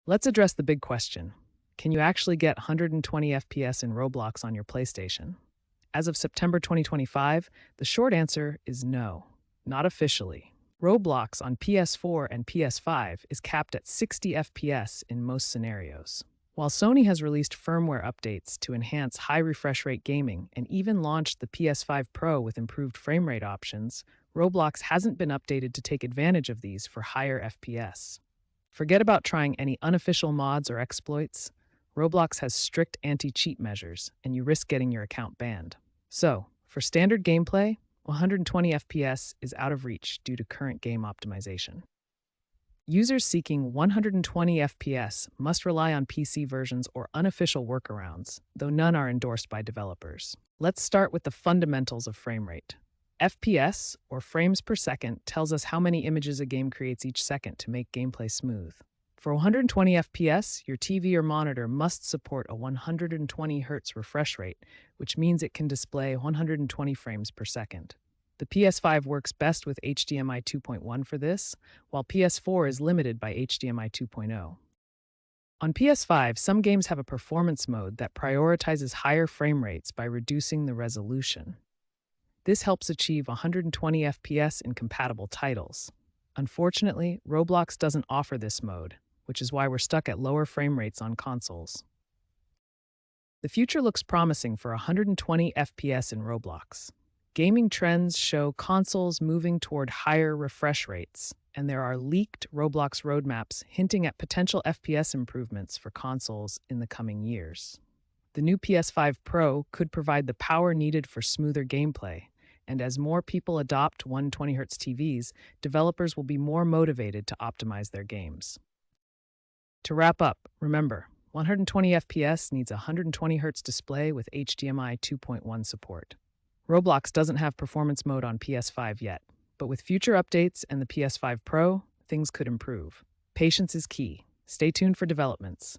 Let's address the big question. Can you actually get 120 FPS in Roblox on your PlayStation? As of September 2025, the short answer is no, not officially. Roblox on PS4 and PS5 is capped at 60 FPS in most scenarios. While Sony has released firmware updates to enhance high refresh rate gaming and even launched the PS5 Pro with improved frame rate options, Roblox hasn't been updated to take advantage of these for higher FPS. Forget about trying any unofficial mods or exploits. Roblox has strict anti-cheat measures, and you risk getting your account banned. So, for standard gameplay, 120 FPS is out of reach due to current game optimization. Users seeking 120 FPS must rely on PC versions or unofficial workarounds, though none are endorsed by developers. Let's start with the fundamentals of frame rate. FPS, or frames per second, tells us how many images a game creates each second to make gameplay smooth. For 120 FPS, your TV or monitor must support a 120 Hz refresh rate, which means it can display 120 frames per second. The PS5 works best with HDMI 2.1 for this, while PS4 is limited by HDMI 2.0. On PS5, some games have a performance mode that prioritizes higher frame rates by reducing the resolution. This helps achieve 120 FPS in compatible titles. Unfortunately, Roblox doesn't offer this mode, which is why we're stuck at lower frame rates on consoles. The future looks promising for 120 FPS in Roblox. Gaming trends show consoles moving toward higher refresh rates, and there are leaked Roblox roadmaps hinting at potential FPS improvements for consoles in the coming years. The new PS5 Pro could provide the power needed for smoother gameplay, and as more people adopt 120Hz TVs, developers will be more motivated to optimize their games. To wrap up, remember, 120 FPS needs a 120Hz display with HDMI 2.1 support. Roblox doesn't have performance mode on PS5 yet, but with future updates and the PS5 Pro, things could improve. Patience is key. Stay tuned for developments.